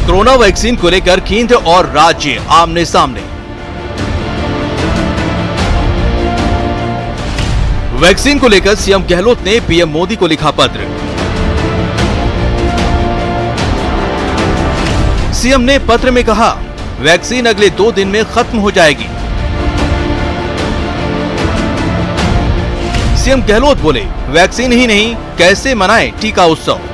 Corona vaccine को लेकर केंद्र और राज्य आमने सामने। वैक्सीन को लेकर सीएम गहलोत ने पीएम मोदी को लिखा पत्र। सीएम ने पत्र में कहा, वैक्सीन अगले 2 दिन में खत्म हो जाएगी। सीएम गहलोत बोले, वैक्सीन ही नहीं, कैसे मनाएं टीका उत्सव।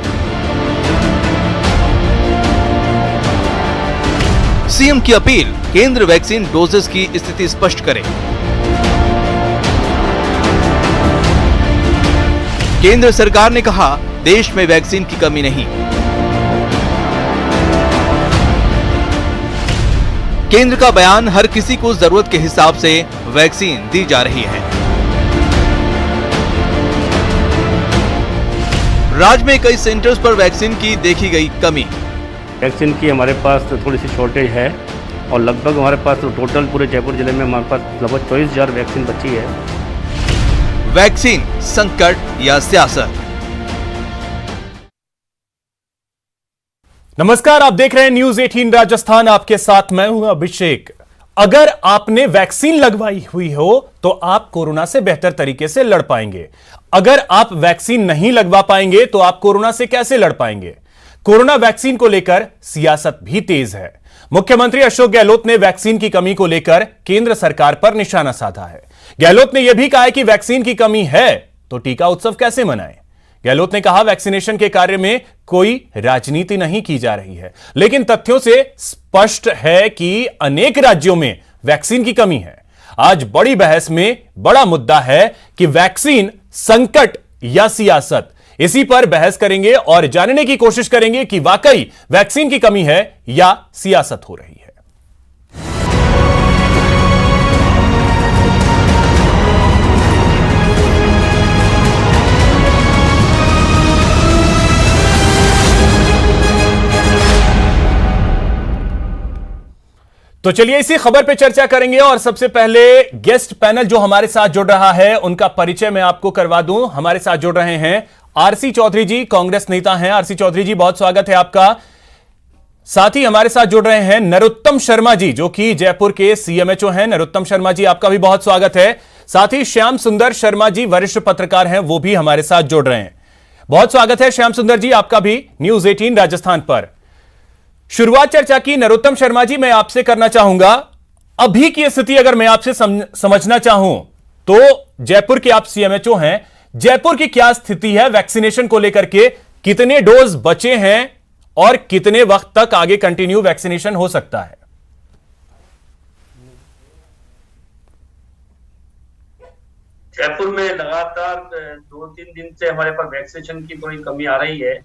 सीएम की अपील, केंद्र वैक्सीन डोजेस की स्थिति स्पष्ट करे। केंद्र सरकार ने कहा, देश में वैक्सीन की कमी नहीं। केंद्र का बयान, हर किसी को जरूरत के हिसाब से वैक्सीन दी जा रही है। राज्य में कई सेंटर्स पर वैक्सीन की देखी गई कमी। वैक्सीन की हमारे पास थोड़ी सी शॉर्टेज है और लगभग हमारे पास टोटल पूरे जयपुर जिले में हमारे पास लगभग 24,000 वैक्सीन बची है। वैक्सीन संकट या सियासत। नमस्कार, आप देख रहे हैं न्यूज 18 राजस्थान। आपके साथ मैं हूं अभिषेक। अगर आपने वैक्सीन लगवाई हुई हो तो आप कोरोना से बेहतर तरीके से लड़ पाएंगे। अगर आप वैक्सीन नहीं लगवा पाएंगे तो आप कोरोना से कैसे लड़ पाएंगे। कोरोना वैक्सीन को लेकर सियासत भी तेज है। मुख्यमंत्री अशोक गहलोत ने वैक्सीन की कमी को लेकर केंद्र सरकार पर निशाना साधा है। गहलोत ने यह भी कहा है कि वैक्सीन की कमी है तो टीका उत्सव कैसे मनाएं। गहलोत ने कहा, वैक्सीनेशन के कार्य में कोई राजनीति नहीं की जा रही है, लेकिन तथ्यों से स्पष्ट है कि अनेक राज्यों में वैक्सीन की कमी है। आज बड़ी बहस में बड़ा मुद्दा है कि वैक्सीन संकट या सियासत। इसी पर बहस करेंगे और जानने की कोशिश करेंगे कि वाकई वैक्सीन की कमी है या सियासत हो रही है। तो चलिए इसी खबर पे चर्चा करेंगे और सबसे पहले गेस्ट पैनल जो हमारे साथ जुड़ रहा है उनका परिचय मैं आपको करवा दूं। हमारे साथ जुड़ रहे हैं आरसी चौधरी जी, कांग्रेस नेता हैं। आरसी चौधरी जी, बहुत स्वागत है आपका। साथ ही हमारे साथ जुड़ रहे हैं नरोत्तम शर्मा जी, जो कि जयपुर के सीएमएचओ हैं। नरोत्तम शर्मा जी, आपका भी बहुत स्वागत है। साथ ही श्याम सुंदर शर्मा जी, वरिष्ठ पत्रकार हैं, वो भी हमारे साथ जुड़ रहे हैं। बहुत स्वागत है श्याम सुंदर जी आपका भी न्यूज 18 राजस्थान पर। शुरुआत चर्चा की नरोत्तम शर्मा जी मैं आपसे करना चाहूंगा। अभी की स्थिति अगर मैं आपसे समझना चाहूं तो जयपुर के आप सीएमएचओ हैं, जयपुर की क्या स्थिति है वैक्सीनेशन को लेकर के? कितने डोज बचे हैं और कितने वक्त तक आगे कंटिन्यू वैक्सीनेशन हो सकता है? जयपुर में लगातार 2-3 दिन से हमारे पास वैक्सीनेशन की थोड़ी कमी आ रही है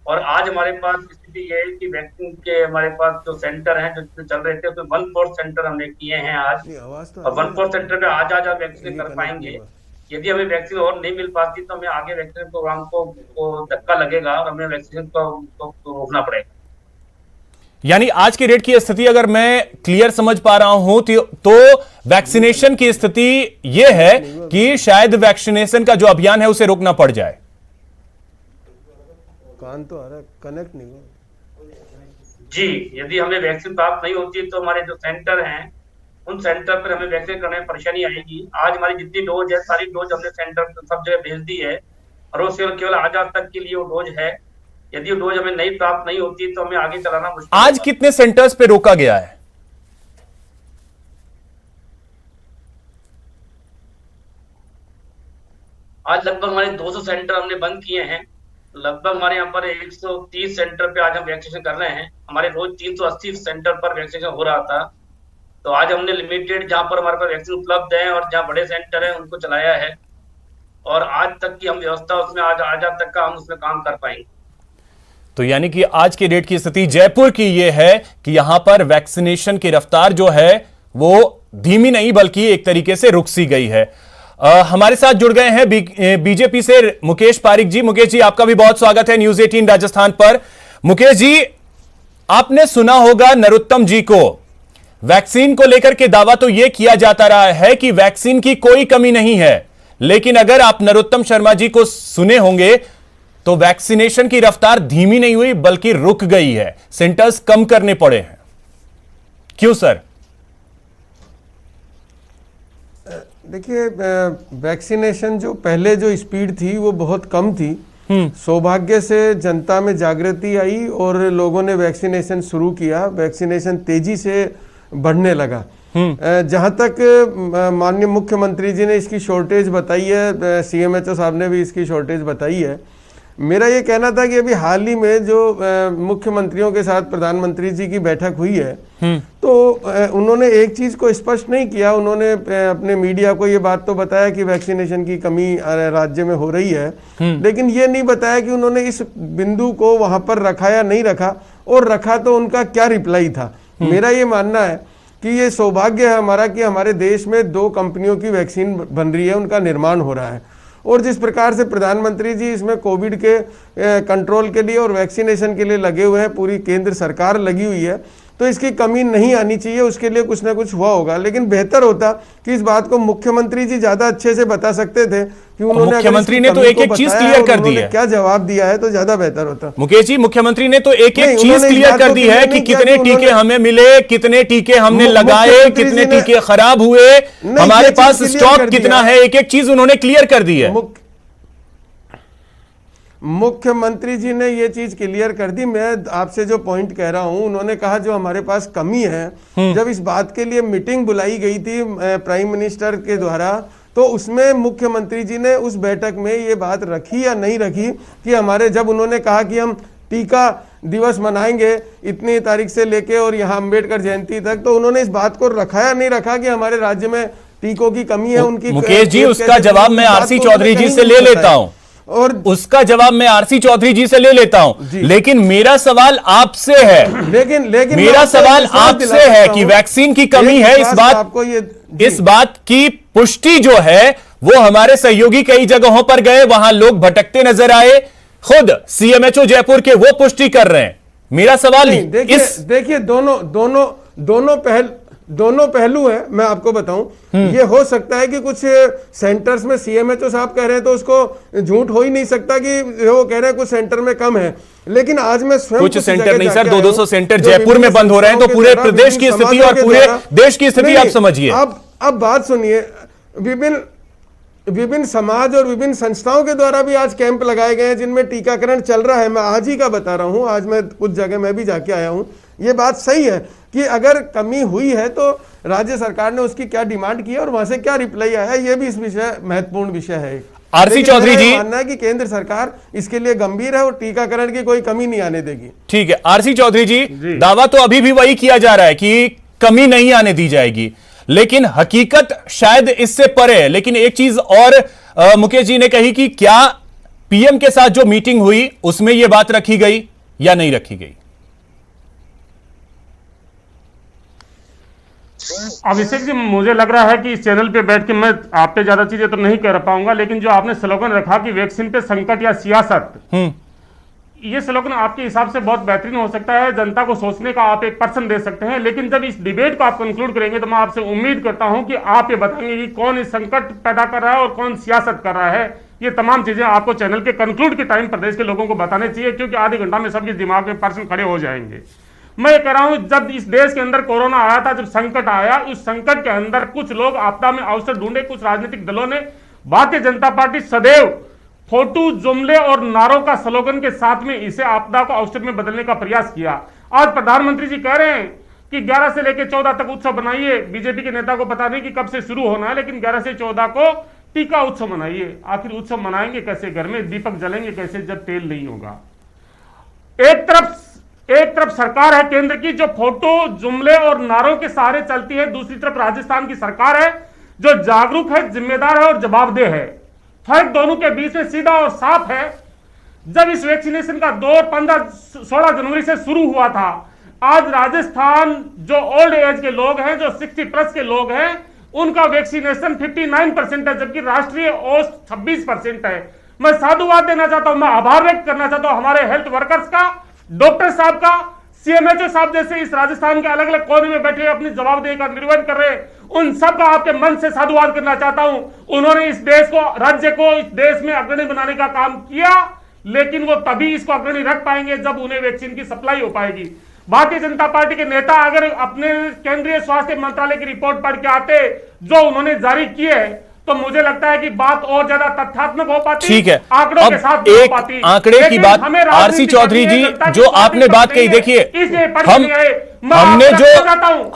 और आज हमारे पास स्थिति ये है कि वैक्सीन के हमारे पास जो सेंटर हैं जो चल रहे थे उसमें 1/4 सेंटर हमने किए हैं आज, और 1/4 सेंटर पे आज वैक्सीन कर पाएंगे। यदि हमें वैक्सीन और नहीं मिल पाती तो हमें आगे वैक्सीन प्रोग्राम को धक्का लगेगा और हमें वैक्सीन को रोकना पड़ेगा। यानी आज की डेट की स्थिति अगर मैं क्लियर समझ पा रहा हूं तो वैक्सीनेशन की स्थिति यह है कि शायद वैक्सीनेशन का जो अभियान है उसे रोकना पड़ जाए। कान तो आ रहा है, कनेक्ट नहीं हो जी। यदि हमें वैक्सीन प्राप्त नहीं होती तो हमारे जो सेंटर हैं उन सेंटर पर हमें वैक्सीन करने में परेशानी आएगी। आज हमारी जितनी डोज है सारी डोज हमने सेंटर पर सब जगह भेज दी है और वो केवल आज तक के लिए वो डोज है। यदि वो डोज हमें नहीं प्राप्त नहीं होती तो हमें आगे चलाना मुश्किल। आज कितने सेंटर्स पे रोका गया है? आज लगभग हमारे 200 सेंटर हमने बंद किए हैं। लगभग हमारे यहाँ पर 130 सेंटर पे आज हम वैक्सीनेशन कर रहे हैं। हमारे रोज 380 सेंटर पर वैक्सीनेशन हो रहा था, तो आज हमने लिमिटेड जहाँ पर हमारे पास वैक्सीन उपलब्ध है और जहाँ बड़े सेंटर हैं उनको चलाया है और आज तक की हम व्यवस्था उसमें आज तक का हम उसमें काम कर पाएंगे। तो यानी कि आज की डेट की स्थिति जयपुर की यह है कि यहां पर वैक्सीनेशन की रफ्तार जो है वो धीमी नहीं बल्कि एक तरीके से रुक सी गई है। हमारे साथ जुड़ गए हैं बीजेपी से मुकेश पारिक जी। मुकेश जी, आपका भी बहुत स्वागत है न्यूज 18 राजस्थान पर। मुकेश जी, आपने सुना होगा नरोत्तम जी को। वैक्सीन को लेकर के दावा तो यह किया जाता रहा है कि वैक्सीन की कोई कमी नहीं है, लेकिन अगर आप नरोत्तम शर्मा जी को सुने होंगे तो वैक्सीनेशन की रफ्तार धीमी नहीं हुई बल्कि रुक गई है, सेंटर्स कम करने पड़े हैं। क्यों सर? देखिए, वैक्सीनेशन जो पहले जो स्पीड थी वो बहुत कम थी। सौभाग्य से जनता में जागृति आई और लोगों ने वैक्सीनेशन शुरू किया, वैक्सीनेशन तेजी से बढ़ने लगा। जहां तक माननीय मुख्यमंत्री जी ने इसकी शॉर्टेज बताई है, सीएमएचओ साहब ने भी इसकी शॉर्टेज बताई है। मेरा ये कहना था कि अभी हाल ही में जो मुख्यमंत्रियों के साथ प्रधानमंत्री जी की बैठक हुई है, तो उन्होंने एक चीज को स्पष्ट नहीं किया। उन्होंने अपने मीडिया को ये बात तो बताया कि वैक्सीनेशन की कमी राज्य में हो रही है, लेकिन ये नहीं बताया कि उन्होंने इस बिंदु को वहां पर रखा या नहीं रखा, और रखा तो उनका क्या रिप्लाई था। मेरा ये मानना है कि ये सौभाग्य है हमारा कि हमारे देश में 2 कंपनियों की वैक्सीन बन रही है, उनका निर्माण हो रहा है, और जिस प्रकार से प्रधानमंत्री जी इसमें कोविड के कंट्रोल के लिए और वैक्सीनेशन के लिए लगे हुए हैं, पूरी केंद्र सरकार लगी हुई है, तो इसकी कमी नहीं आनी चाहिए। उसके लिए कुछ ना कुछ हुआ होगा, लेकिन बेहतर होता कि इस बात को मुख्यमंत्री जी ज्यादा अच्छे से बता सकते थे कि उन्होंने मुख्यमंत्री ने तो एक एक चीज क्लियर कर दी है, क्या जवाब दिया है तो ज्यादा बेहतर होता। मुकेश जी, मुख्यमंत्री ने तो एक एक चीज क्लियर कर दी है कि कितने टीके हमें मिले, कितने टीके हमने लगाए, कितने टीके खराब हुए, हमारे पास स्टॉक कितना है, एक एक चीज उन्होंने क्लियर कर दी है। मुख्यमंत्री जी ने ये चीज क्लियर कर दी। मैं आपसे जो पॉइंट कह रहा हूं, उन्होंने कहा जो हमारे पास कमी है, जब इस बात के लिए मीटिंग बुलाई गई थी प्राइम मिनिस्टर के द्वारा, तो उसमें मुख्यमंत्री जी ने उस बैठक में ये बात रखी या नहीं रखी कि हमारे, जब उन्होंने कहा कि हम टीका दिवस मनाएंगे इतनी तारीख से लेके और यहाँ अम्बेडकर जयंती तक, तो उन्होंने इस बात को रखा या नहीं रखा कि हमारे राज्य में टीकों की कमी है। उनकी मुकेश जी, उसका जवाब मैं आरसी चौधरी जी से ले लेता हूं, और उसका जवाब मैं आरसी चौधरी जी से ले लेता हूं, लेकिन मेरा सवाल आपसे है, लेकिन मेरा सवाल आपसे है कि वैक्सीन की कमी है, इस बात की पुष्टि जो है वो हमारे सहयोगी कई जगहों पर गए, वहां लोग भटकते नजर आए, खुद सीएमएचओ जयपुर के वो पुष्टि कर रहे हैं। मेरा सवाल देखिए दोनों पहलू है। मैं आपको बताऊं, ये हो सकता है कि कुछ सेंटर्स में सीएमएचओ साहब कह रहे हैं तो उसको झूठ हो ही नहीं सकता कि वो कह रहे हैं कुछ सेंटर में कम है, लेकिन आज मैं स्वयं कुछ सेंटर नहीं सर, 200 सेंटर जयपुर में बंद हो रहे हैं, तो पूरे प्रदेश की स्थिति और पूरे देश की स्थिति आप समझिए। अब बात सुनिए, विभिन्न समाज और विभिन्न संस्थाओं के द्वारा भी आज कैंप लगाए गए हैं जिनमें टीकाकरण चल रहा है। मैं आज ही का बता रहा हूं, आज मैं कुछ जगह मैं भी जाके आया हूं। ये बात सही है कि अगर कमी हुई है तो राज्य सरकार ने उसकी क्या डिमांड की है और वहां से क्या रिप्लाई आया, ये भी इस विषय महत्वपूर्ण विषय है। आरसी चौधरी जी, मानना है कि केंद्र सरकार इसके लिए गंभीर है और टीकाकरण की कोई कमी नहीं आने देगी। ठीक है आरसी चौधरी जी, दावा तो अभी भी वही किया जा रहा है कि कमी नहीं आने दी जाएगी, लेकिन हकीकत शायद इससे परे है। लेकिन एक चीज और मुकेश जी ने कही कि क्या पीएम के साथ जो मीटिंग हुई उसमें यह बात रखी गई या नहीं रखी गई? अभिषेक जी, मुझे लग रहा है कि इस चैनल पे बैठ के मैं आप पे ज्यादा चीजें तो नहीं कह पाऊंगा, लेकिन जो आपने स्लोगन रखा कि वैक्सीन पे संकट या सियासत, ये स्लोगन आपके हिसाब से बहुत बेहतरीन हो सकता है, जनता को सोचने का आप एक पर्सन दे सकते हैं, लेकिन जब इस डिबेट को आप कंक्लूड करेंगे तो मैं आपसे उम्मीद करता हूं कि आप ये बताएंगे कि कौन इस संकट पैदा कर रहा है और कौन सियासत कर रहा है। ये तमाम चीजें आपको चैनल के कंक्लूड के टाइम प्रदेश के लोगों को बताने चाहिए, क्योंकि आधे घंटा में सबके दिमाग में पर्सन खड़े हो जाएंगे। मैं ये कह रहा हूं, जब इस देश के अंदर कोरोना आया था, जब संकट आया, उस संकट के अंदर कुछ लोग आपदा में अवसर ढूंढे, कुछ राजनीतिक दलों ने। भारतीय जनता पार्टी सदैव फोटो, जुमले और नारों का स्लोगन के साथ में इसे आपदा को अवसर में बदलने का प्रयास किया। आज प्रधानमंत्री जी कह रहे हैं कि 11 से लेकर 14 तक उत्सव बनाइए। बीजेपी के नेता को पता नहीं कि कब से शुरू होना है, लेकिन 11 से 14 को टीका उत्सव मनाइए। आखिर उत्सव मनाएंगे कैसे? घर में दीपक जलेंगे कैसे जब तेल नहीं होगा? एक तरफ सरकार है केंद्र की जो फोटो, जुमले और नारों के सहारे चलती है, दूसरी तरफ राजस्थान की सरकार है जो जागरूक है, जिम्मेदार है और जवाबदेह है। फर्क दोनों के बीच में सीधा और साफ है। जब इस वैक्सीनेशन का दौर 15-16 जनवरी से शुरू हुआ था, आज राजस्थान जो ओल्ड एज के लोग हैं, जो 60+ के लोग हैं, उनका वैक्सीनेशन 59% है, जबकि राष्ट्रीय औसत 26% है। मैं साधुवाद देना चाहता हूं, मैं आभार व्यक्त करना चाहता हूं हमारे हेल्थ वर्कर्स का, डॉक्टर साहब का, सीएमएचओ साहब जैसे इस राजस्थान के अलग अलग कोने में बैठे अपनी जवाबदेही का निर्वहन कर रहे हैं, उन सब का आपके मन से साधुवाद करना चाहता हूं। उन्होंने इस देश को, राज्य को इस देश में अग्रणी बनाने का काम किया, लेकिन वो तभी इसको अग्रणी रख पाएंगे जब उन्हें वैक्सीन की सप्लाई हो पाएगी। भारतीय जनता पार्टी के नेता अगर अपने केंद्रीय स्वास्थ्य मंत्रालय की रिपोर्ट पढ़ के आते जो उन्होंने जारी की है, तो मुझे लगता है कि बात और ज्यादा तथ्यात्मक हो पाती, ठीक है। आंकड़ों अब के साथ एक हो पाती। आंकड़े की बात आरसी चौधरी जी जो आपने बात कही, देखिए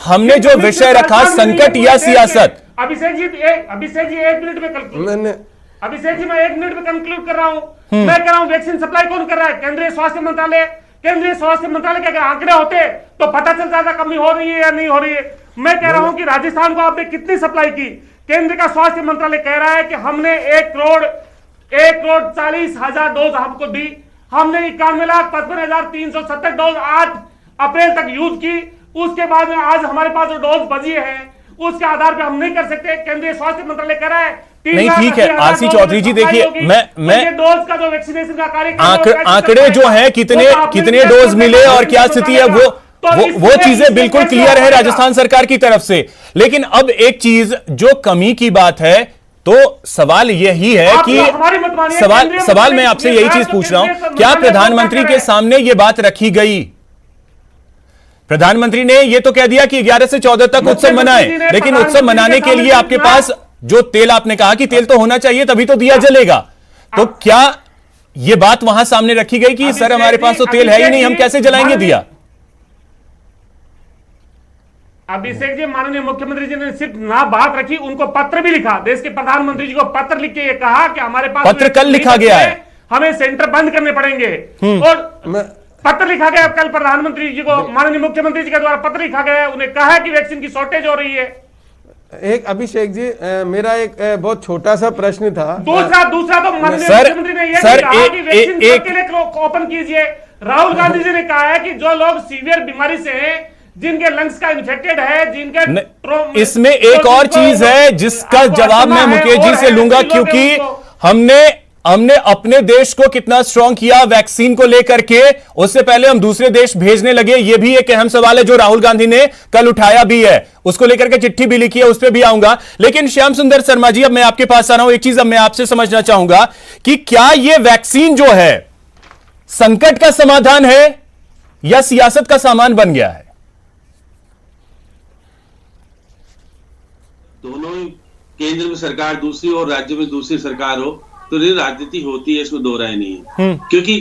हमने जो विषय रखा संकट या सियासत। अभिषेक जी 1 मिनट में अभिषेक जी मैं 1 मिनट में कंक्लूड कर रहा हूं। मैं कह रहा हूं वैक्सीन सप्लाई कौन कर रहा है? केंद्रीय स्वास्थ्य मंत्रालय। केंद्रीय स्वास्थ्य मंत्रालय के अगर आंकड़े होते तो पता चल जाता कमी हो रही है या नहीं हो रही है। मैं कह रहा हूं कि राजस्थान को आपने कितनी सप्लाई की? केंद्र का स्वास्थ्य मंत्रालय कह रहा है कि हमने 1,40,000 डोज हमको दी। हमने 91,55,370 डोज 8 अप्रैल तक यूज की। उसके बाद में आज हमारे पास जो डोज बची है उसके आधार पर हम नहीं कर सकते। केंद्रीय स्वास्थ्य मंत्रालय कह रहा है नहीं, ठीक है आरसी चौधरी जी, देखिए मैं डोज का जो वैक्सीनेशन का कार्यक्रम आंकड़े जो है कितने डोज मिले और क्या स्थिति है वो चीजें बिल्कुल क्लियर है राजस्थान सरकार की तरफ से। लेकिन अब एक चीज जो कमी की बात है, तो सवाल यही है कि सवाल मैं आपसे यही चीज पूछ रहा हूं, क्या प्रधानमंत्री के सामने यह बात रखी गई? प्रधानमंत्री ने यह तो कह दिया कि 11 से 14 तक उत्सव मनाएं, लेकिन उत्सव मनाने के लिए आपके पास जो तेल, आपने कहा कि तेल तो होना चाहिए तभी तो दिया जलेगा, तो क्या यह बात वहां सामने रखी गई कि सर हमारे पास तो तेल है ही नहीं, हम कैसे जलाएंगे दिया? अभिषेक जी, माननीय मुख्यमंत्री जी ने सिर्फ ना बात रखी, उनको पत्र भी लिखा। देश के प्रधानमंत्री जी को पत्र लिख के ये कहा कि हमारे पास पत्र कल लिखा गया है, हमें सेंटर बंद करने पड़ेंगे। और पत्र लिखा गया कल प्रधानमंत्री जी को, माननीय मुख्यमंत्री जी के द्वारा पत्र लिखा गया है। उन्हें कहा कि वैक्सीन की शॉर्टेज हो रही है। एक अभिषेक जी मेरा एक बहुत छोटा सा प्रश्न था। दूसरा तो माननीय मुख्यमंत्री ने यह कहा कि वैक्सीन सबके लिए ओपन कीजिए। राहुल गांधी जी ने कहा है कि जो लोग सीवियर बीमारी से हैं, जिनके लंग्स का इन्फेक्टेड है, जिनके इसमें एक और चीज है जिसका जवाब मैं मुकेश जी से लूंगा, क्योंकि हमने अपने देश को कितना स्ट्रांग किया वैक्सीन को लेकर के, उससे पहले हम दूसरे देश भेजने लगे। यह भी एक अहम सवाल है जो राहुल गांधी ने कल उठाया भी है, उसको लेकर के चिट्ठी भी लिखी है, उस पर भी आऊंगा। लेकिन श्याम सुंदर शर्मा जी, अब मैं आपके पास आ रहा हूं। एक चीज अब मैं आपसे समझना चाहूंगा कि क्या यह वैक्सीन जो है संकट का समाधान है या सियासत का सामान बन गया है? दोनों ही, केंद्र में सरकार दूसरी और राज्य में दूसरी सरकार हो तो राजनीति होती है, इसमें दो राय नहीं है। क्योंकि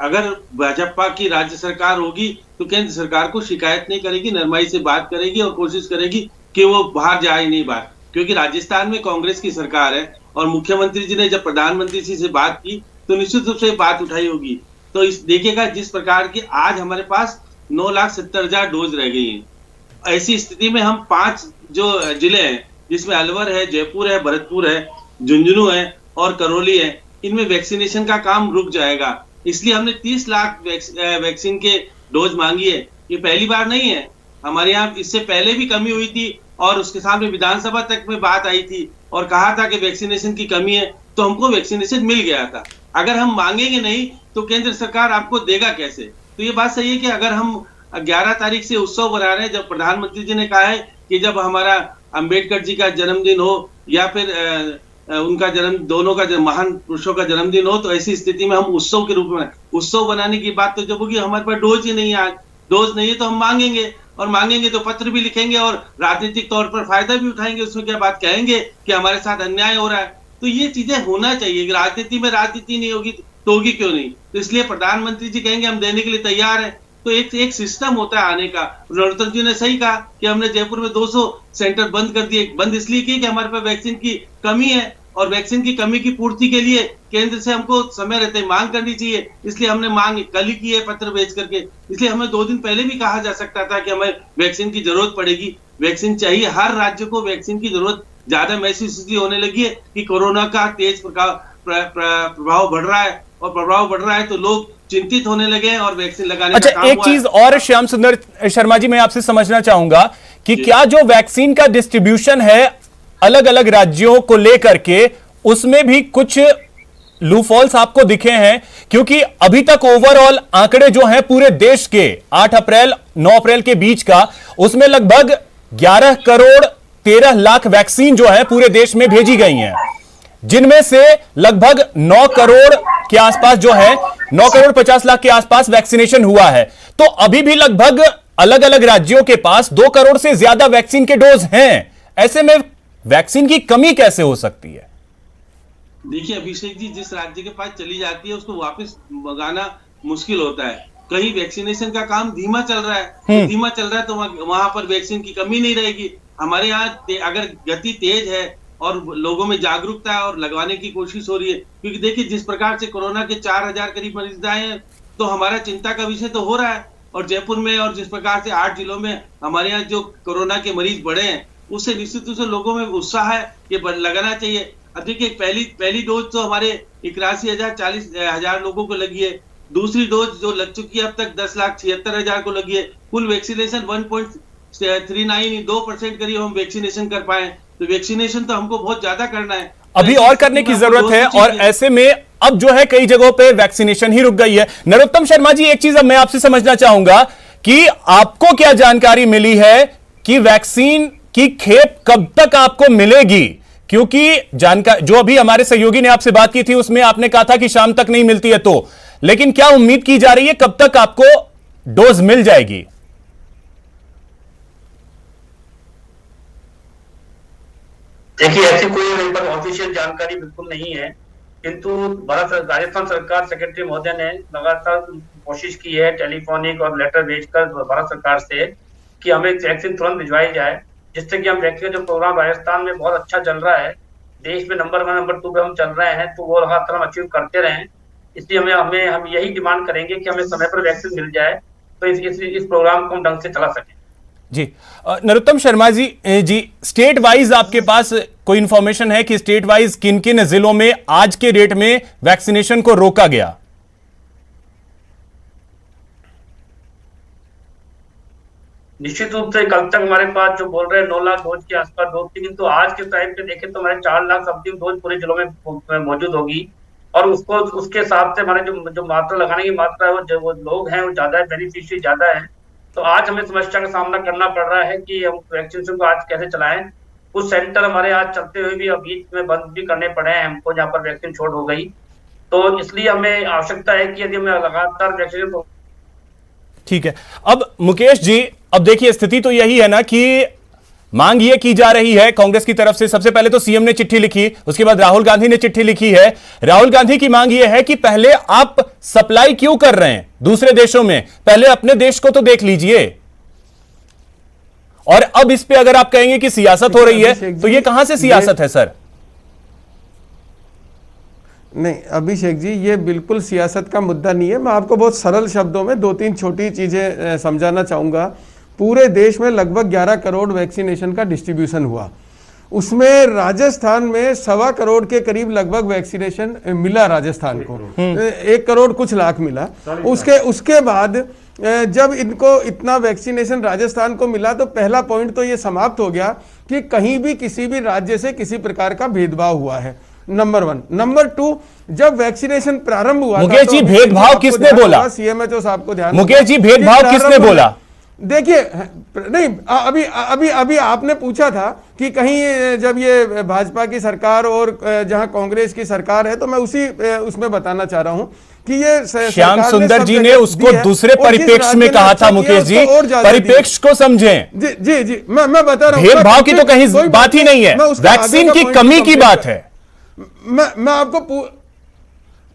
अगर भाजपा की राज्य सरकार होगी तो केंद्र सरकार को शिकायत नहीं करेगी, नरमाई से बात करेगी और कोशिश करेगी कि वो बाहर जाए नहीं बाहर। क्योंकि राजस्थान में कांग्रेस की सरकार है और मुख्यमंत्री जी ने जब प्रधानमंत्री जी से बात की तो निश्चित रूप से बात उठाई होगी। तो इस देखिएगा जिस प्रकार की आज हमारे पास 9,70,000 डोज रह गई है, ऐसी स्थिति में हम 5 जो जिले हैं जिसमें अलवर है, जयपुर है, भरतपुर है, झुंझुनू है और करौली है, इनमें वैक्सीनेशन का काम रुक जाएगा। इसलिए हमने 30 लाख वैक्सीन के डोज मांगी है। ये पहली बार नहीं है, हमारे यहाँ इससे पहले भी कमी हुई थी और उसके सामने विधानसभा तक में बात आई थी और कहा था कि वैक्सीनेशन की कमी है, तो हमको वैक्सीनेशन मिल गया था। अगर हम मांगेंगे नहीं तो केंद्र सरकार आपको देगा कैसे? तो ये बात सही है कि अगर हम 11 तारीख से उत्सव बना रहे हैं, जब प्रधानमंत्री जी ने कहा है कि जब हमारा अंबेडकर जी का जन्मदिन हो या फिर उनका जन्म, दोनों का महान पुरुषों का जन्मदिन हो, तो ऐसी स्थिति में हम उत्सव के रूप में उत्सव बनाने की बात तो जब होगी, हमारे पास डोज ही नहीं है। आज डोज नहीं है तो हम मांगेंगे और मांगेंगे तो पत्र भी लिखेंगे और राजनीतिक तौर पर फायदा भी उठाएंगे। उसमें क्या बात कहेंगे कि हमारे साथ अन्याय हो रहा है। तो ये चीजें होना चाहिए। राजनीति में राजनीति नहीं होगी तो होगी क्यों नहीं? तो इसलिए प्रधानमंत्री जी कहेंगे हम देने के लिए तैयार है। तो एक सिस्टम होता है आने का। नरोत्तम जी ने सही कहा कि हमने जयपुर में 200 सेंटर बंद कर दिए। बंद इसलिए किए कि हमारे पास वैक्सीन की कमी है और वैक्सीन की कमी की पूर्ति के लिए केंद्र से हमको समय रहते मांग करनी चाहिए। इसलिए हमने मांग कल ही की है, पत्र भेज करके। इसलिए हमें 2 दिन पहले भी कहा जा सकता था कि हमें वैक्सीन की जरूरत पड़ेगी, वैक्सीन चाहिए। हर राज्य को वैक्सीन की जरूरत ज्यादा महसूस इसलिए होने लगी है कि कोरोना का तेज प्रभाव बढ़ रहा है और प्रभाव बढ़ रहा है तो लोग चिंतित होने लगे हैं और वैक्सीन लगाने का काम एक चीज और श्याम सुंदर शर्मा जी मैं आपसे समझना चाहूंगा कि क्या जो वैक्सीन का डिस्ट्रीब्यूशन है अलग अलग राज्यों को लेकर के, उसमें भी कुछ लूफॉल्स आपको दिखे हैं? क्योंकि अभी तक ओवरऑल आंकड़े जो हैं पूरे देश के 8 अप्रैल 9 अप्रैल के बीच का, उसमें लगभग 11 करोड़ 13 लाख वैक्सीन जो है पूरे देश में भेजी गई हैं। जिनमें से लगभग 9 करोड़ के आसपास जो है 9 करोड़ 50 लाख के आसपास वैक्सीनेशन हुआ है। तो अभी भी लगभग अलग अलग राज्यों के पास 2 करोड़ से ज्यादा वैक्सीन के डोज हैं। ऐसे में वैक्सीन की कमी कैसे हो सकती है? देखिए अभिषेक जी, जिस राज्य के पास चली जाती है उसको वापस मंगाना मुश्किल होता है। कहीं वैक्सीनेशन का काम धीमा चल रहा है, तो धीमा चल रहा है तो वहां पर वैक्सीन की कमी नहीं रहेगी। हमारे यहाँ अगर गति तेज है और लोगों में जागरूकता है और लगवाने की कोशिश हो रही है, क्योंकि देखिए जिस प्रकार से कोरोना के 4000 करीब मरीज आए हैं, तो हमारा चिंता का विषय तो हो रहा है। और जयपुर में और जिस प्रकार से 8 जिलों में हमारे यहाँ जो कोरोना के मरीज बढ़े हैं, उससे निश्चित रूप से लोगों में उत्साह है, ये लगाना चाहिए। अब देखिए पहली डोज तो हमारे 81,040,000 लोगों को लगी है। दूसरी डोज जो लग चुकी है अब तक 10,76,000 को लगी है। कुल वैक्सीनेशन 1.39% करीब हम वैक्सीनेशन कर पाए। तो वैक्सीनेशन तो हमको बहुत ज्यादा करना है, अभी और करने की जरूरत है। और ऐसे में अब जो है कई जगहों पे वैक्सीनेशन ही रुक गई है। नरोत्तम शर्मा जी, एक चीज अब मैं आपसे समझना चाहूंगा कि आपको क्या जानकारी मिली है कि वैक्सीन की खेप कब तक आपको मिलेगी? क्योंकि जानकारी जो अभी हमारे सहयोगी ने आपसे बात की थी उसमें आपने कहा था कि शाम तक नहीं मिलती है, तो लेकिन क्या उम्मीद की जा रही है कब तक आपको डोज मिल जाएगी? देखिए ऐसी कोई मेरे पास ऑफिशियल जानकारी बिल्कुल नहीं है, किंतु राजस्थान सरकार सेक्रेटरी महोदय ने लगातार कोशिश की है टेलीफोनिक और लेटर भेजकर भारत सरकार से कि हमें वैक्सीन तुरंत भिजवाई जाए, जिससे कि हम वैक्सीन जो प्रोग्राम राजस्थान में बहुत अच्छा चल रहा है, देश में नंबर 1 नंबर 2 पे हम चल रहे हैं, तो वो लगातार हम अचीव करते रहें। इसलिए हम यही डिमांड करेंगे कि हमें समय पर वैक्सीन मिल जाए, तो इस प्रोग्राम को हम ढंग से चला सकें। जी नरोत्तम शर्मा जी, स्टेट वाइज आपके पास कोई इंफॉर्मेशन है कि स्टेट वाइज किन किन जिलों में आज के डेट में वैक्सीनेशन को रोका गया? निश्चित रूप से कल तक हमारे पास जो बोल रहे हैं 9 लाख डोज के आसपास डोज थी, किंतु आज के टाइम पे देखें तो हमारे 4 लाख समथिंग डोज पूरे जिलों में मौजूद होगी। और उसके हिसाब से हमारे जो मात्रा लगाने की मात्रा है, वो लोग हैं वो ज्यादा है, बेनिफिशियरी ज्यादा है। तो आज हमें समस्या का सामना करना पड़ रहा है कि हम वैक्सीनेशन को आज कैसे चलाएं। कुछ सेंटर हमारे आज चलते हुए भी अब बीच में बंद भी करने पड़े हैं हमको, जहाँ पर वैक्सीन छूट हो गई। तो इसलिए हमें आवश्यकता है कि यदि हमें लगातार वैक्सीन। ठीक है। अब मुकेश जी, अब देखिए स्थिति तो यही है ना कि मांग ये की जा रही है कांग्रेस की तरफ से, सबसे पहले तो सीएम ने चिट्ठी लिखी, उसके बाद राहुल गांधी ने चिट्ठी लिखी है। राहुल गांधी की मांग ये है कि पहले आप सप्लाई क्यों कर रहे हैं दूसरे देशों में, पहले अपने देश को तो देख लीजिए। और अब इस पे अगर आप कहेंगे कि सियासत हो रही है, तो ये कहां से सियासत है सर? नहीं अभिषेक जी, ये बिल्कुल सियासत का मुद्दा नहीं है। मैं आपको बहुत सरल शब्दों में 2-3 छोटी चीजें समझाना चाहूंगा। पूरे देश में लगभग 11 करोड़ वैक्सीनेशन का डिस्ट्रीब्यूशन हुआ, उसमें राजस्थान में 1.25 करोड़ के करीब लगभग वैक्सीनेशन मिला राजस्थान को, 1 करोड़ कुछ लाख मिला। उसके बाद जब इनको इतना वैक्सीनेशन राजस्थान को मिला, तो पहला पॉइंट तो ये समाप्त हो गया कि कहीं भी किसी भी राज्य से किसी प्रकार का भेदभाव हुआ है, नंबर 1। नंबर 2, जब वैक्सीनेशन प्रारंभ हुआ, मुकेश जी भेदभाव किसने बोला? सीएमएचओ साहब को ध्यान, मुकेश जी भेदभाव किसने बोला? देखिए नहीं, अभी आपने पूछा था कि कहीं जब ये भाजपा की सरकार और जहां कांग्रेस की सरकार है, तो मैं उसमें बताना चाह रहा हूं कि ये श्याम सुंदर जी ने उसको दूसरे परिप्रेक्ष्य में कहा था। मुकेश जी परिप्रेक्ष्य को समझें। जी मैं बता रहा हूं, भेदभाव की तो कहीं बात ही नहीं है, वैक्सीन की कमी की बात है। मैं आपको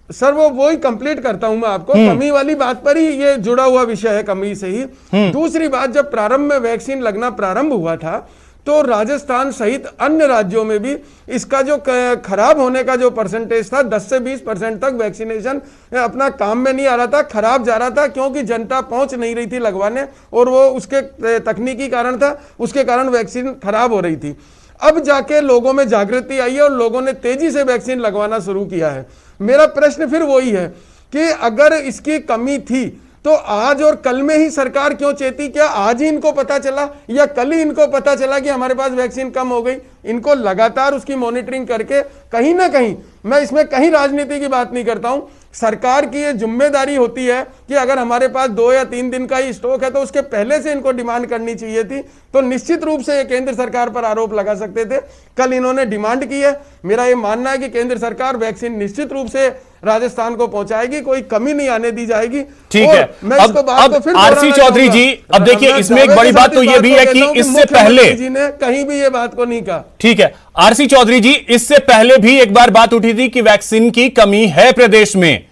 सर वही कंप्लीट करता हूं मैं आपको। कमी वाली बात पर ही ये जुड़ा हुआ विषय है, कमी से ही। दूसरी बात, जब प्रारंभ में वैक्सीन लगना प्रारंभ हुआ था, तो राजस्थान सहित अन्य राज्यों में भी इसका जो खराब होने का जो परसेंटेज था, 10 से 20% तक वैक्सीनेशन अपना काम में नहीं आ रहा था, खराब जा रहा था, क्योंकि जनता पहुंच नहीं रही थी लगवाने, और वो उसके तकनीकी कारण था, उसके कारण वैक्सीन खराब हो रही थी। अब जाके लोगों में जागृति आई है और लोगों ने तेजी से वैक्सीन लगवाना शुरू किया है। मेरा प्रश्न फिर वही है कि अगर इसकी कमी थी, तो आज और कल में ही सरकार क्यों चेती? क्या आज ही इनको पता चला या कल ही इनको पता चला कि हमारे पास वैक्सीन कम हो गई? इनको लगातार उसकी मॉनिटरिंग करके, कहीं ना कहीं, मैं इसमें कहीं राजनीति की बात नहीं करता हूं, सरकार की ये जिम्मेदारी होती है कि अगर हमारे पास 2 या 3 दिन का ही स्टॉक है तो उसके पहले से इनको डिमांड करनी चाहिए थी। तो निश्चित रूप से ये केंद्र सरकार पर आरोप लगा सकते थे। कल इन्होंने डिमांड की है, मेरा ये मानना है कि केंद्र सरकार वैक्सीन निश्चित रूप से राजस्थान को पहुंचाएगी, कोई कमी नहीं आने दी जाएगी। ठीक है। मैं इसको बात को फिर आरसी चौधरी जी, अब देखिए इसमें एक बड़ी बात तो यह भी है कि इससे पहले जी ने कहीं भी ये बात को नहीं कहा। ठीक है आरसी चौधरी जी, इससे पहले भी एक बार बात उठी थी कि वैक्सीन की कमी है प्रदेश में,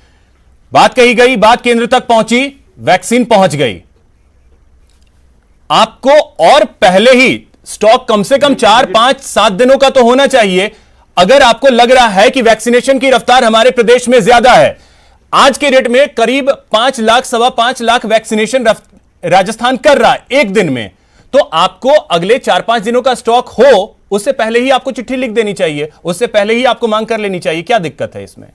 बात कही गई, बात केंद्र तक पहुंची, वैक्सीन पहुंच गई। आपको और पहले ही स्टॉक कम से कम 4, 5, 7 दिनों का तो होना चाहिए। अगर आपको लग रहा है कि वैक्सीनेशन की रफ्तार हमारे प्रदेश में ज्यादा है, आज के रेट में करीब 5 लाख, 5.25 लाख वैक्सीनेशन राजस्थान कर रहा है एक दिन में, तो आपको अगले 4-5 दिनों का स्टॉक हो, उससे पहले ही आपको चिट्ठी लिख देनी चाहिए, उससे पहले ही आपको मांग कर लेनी चाहिए। क्या दिक्कत है इसमें?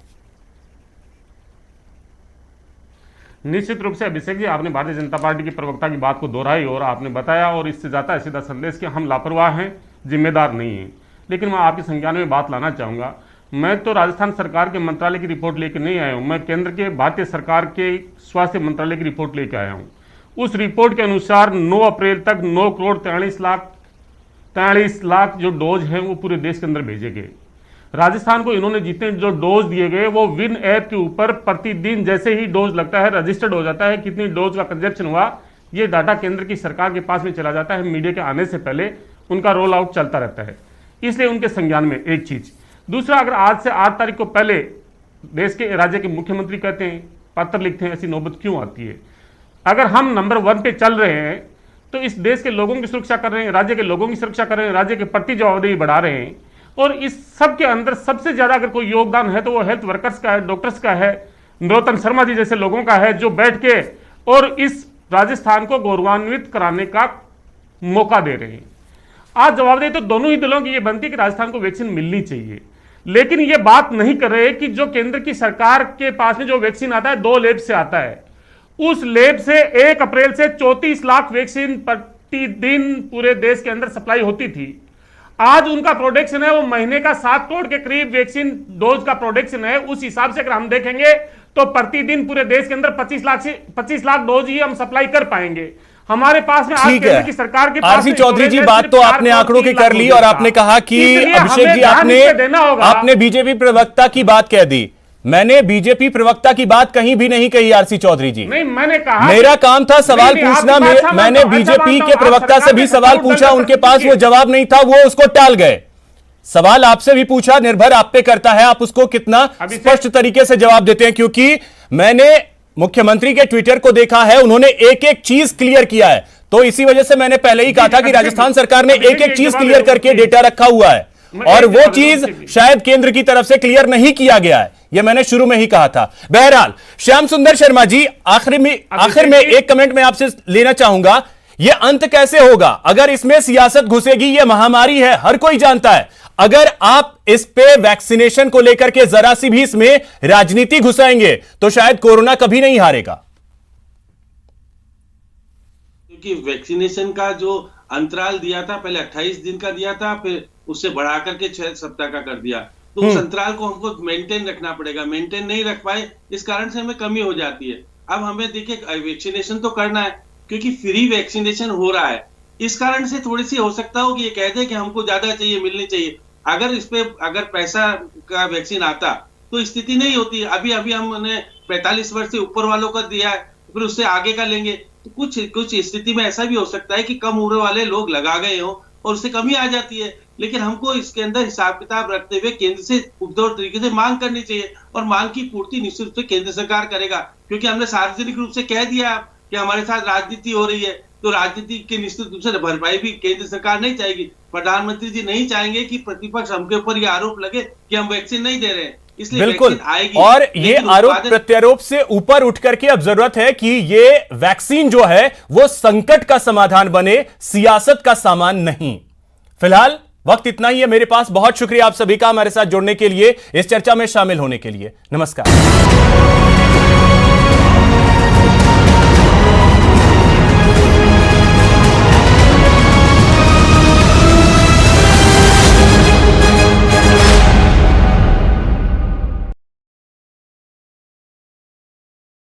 निश्चित रूप से अभिषेक जी, आपने भारतीय जनता पार्टी की प्रवक्ता की बात को दोहराई और आपने बताया और इससे जाता है सीधा संदेश कि हम लापरवाह हैं, जिम्मेदार नहीं हैं। लेकिन मैं आपके संज्ञान में बात लाना चाहूँगा, मैं तो राजस्थान सरकार के मंत्रालय की रिपोर्ट लेकर नहीं आया हूँ, मैं केंद्र के भारतीय सरकार के स्वास्थ्य मंत्रालय की रिपोर्ट लेकर आया हूँ। उस रिपोर्ट के अनुसार 9 अप्रैल तक 9 करोड़ 43 लाख जो डोज हैं वो पूरे देश के अंदर भेजे गए। राजस्थान को इन्होंने जितने जो डोज दिए गए वो विन ऐप के ऊपर प्रतिदिन जैसे ही डोज लगता है रजिस्टर्ड हो जाता है, कितनी डोज का कंजप्शन हुआ ये डाटा केंद्र की सरकार के पास में चला जाता है। मीडिया के आने से पहले उनका रोल आउट चलता रहता है, इसलिए उनके संज्ञान में एक चीज। दूसरा, अगर आज से 8 तारीख को पहले देश के राज्य के मुख्यमंत्री कहते हैं, पत्र लिखते हैं, ऐसी नौबत क्यों आती है? अगर हम नंबर 1 पे चल रहे हैं तो इस देश के लोगों की सुरक्षा कर रहे हैं, राज्य के लोगों की सुरक्षा कर रहे हैं, राज्य के प्रति जवाबदेही बढ़ा रहे हैं, और इस सब के अंदर सबसे ज्यादा अगर कोई योगदान है तो वो हेल्थ वर्कर्स का है, डॉक्टर्स का है, नरोत्तम शर्मा जी जैसे लोगों का है, जो बैठ के और इस राजस्थान को गौरवान्वित कराने का मौका दे रहे हैं। आज जवाबदेही तो दोनों ही दलों की ये बनती है कि राजस्थान को वैक्सीन मिलनी चाहिए, लेकिन ये बात नहीं कर रहे कि जो केंद्र की सरकार के पास में जो वैक्सीन आता है 2 लैब से आता है, उस लैब से 1 अप्रैल से 34 लाख वैक्सीन प्रतिदिन पूरे देश के अंदर सप्लाई होती थी। आज उनका प्रोडक्शन है वो महीने का 7 करोड़ के करीब वैक्सीन डोज का प्रोडक्शन है। उस हिसाब से अगर हम देखेंगे तो प्रतिदिन पूरे देश के अंदर 25 लाख डोज ही हम सप्लाई कर पाएंगे। हमारे पास में आज केंद्र की सरकार के पास आरसी चौधरी जी, बात तो आपने आंकड़ों की कर ली और आपने कहा कि अभिषेक जी आपने बीजेपी प्रवक्ता की बात कह दी। मैंने बीजेपी प्रवक्ता की बात कहीं भी नहीं कही आरसी चौधरी जी। नहीं, मैंने कहा मेरा काम था सवाल पूछना। मैंने बीजेपी के प्रवक्ता से भी सवाल पूछा, उनके पास वो जवाब नहीं था, वो उसको टाल गए। सवाल आपसे भी पूछा, निर्भर आप पे करता है आप उसको कितना स्पष्ट तरीके से जवाब देते हैं, क्योंकि मैंने मुख्यमंत्री के ट्विटर को देखा है, उन्होंने एक एक चीज क्लियर किया है। तो इसी वजह से मैंने पहले ही कहा था कि राजस्थान सरकार ने एक एक चीज क्लियर करके डेटा रखा हुआ है और वो चीज शायद केंद्र की तरफ से क्लियर नहीं किया गया है, यह मैंने शुरू में ही कहा था। बहरहाल श्याम सुंदर शर्मा जी, आखिर में एक कमेंट मैं आपसे लेना चाहूंगा, यह अंत कैसे होगा अगर इसमें सियासत घुसेगी? यह महामारी है, हर कोई जानता है। अगर आप इस पे वैक्सीनेशन को लेकर के जरा सी भी इसमें राजनीति घुसाएंगे तो शायद कोरोना कभी नहीं हारेगा। क्योंकि वैक्सीनेशन का जो अंतराल दिया था, पहले 28 दिन का दिया था, फिर उससे बढ़ा करके 6 सप्ताह का कर दिया, तो उस अंतराल को हमको मेंटेन रखना पड़ेगा। मेंटेन नहीं रख पाए, इस कारण से हमें कमी हो जाती है। अब हमें देखिए वैक्सीनेशन तो करना है, क्योंकि फ्री वैक्सीनेशन हो रहा है, इस कारण से थोड़ी सी हो सकता हो कि ये कह दे कि हमको ज्यादा चाहिए, मिलनी चाहिए। अगर इस पे अगर पैसा का वैक्सीन आता तो स्थिति नहीं होती। अभी हमने 45 वर्ष से ऊपर वालों का दिया है, फिर उससे आगे का लेंगे, तो कुछ स्थिति में ऐसा भी हो सकता है कि कम उम्र वाले लोग लगा गए हो और उससे कमी आ जाती है। लेकिन हमको इसके अंदर हिसाब किताब रखते हुए केंद्र से उपयुक्त तरीके से मांग करनी चाहिए, और मांग की पूर्ति निश्चित रूप से केंद्र सरकार करेगा, क्योंकि हमने सार्वजनिक रूप से कह दिया कि हमारे साथ राजनीति हो रही है, तो राजनीति की निश्चित रूप से भरपाई भी केंद्र सरकार नहीं चाहेगी। प्रधानमंत्री जी नहीं चाहेंगे कि प्रतिपक्ष हमके ऊपर ये आरोप लगे कि हम वैक्सीन नहीं दे रहे हैं, इसलिए बिल्कुल आएगी। और ये आरोप प्रत्यारोप से ऊपर उठ करके अब जरूरत है कि ये वैक्सीन जो है वो संकट का समाधान बने, सियासत का सामान नहीं। फिलहाल वक्त इतना ही है मेरे पास। बहुत शुक्रिया आप सभी का हमारे साथ जुड़ने के लिए, इस चर्चा में शामिल होने के लिए। नमस्कार।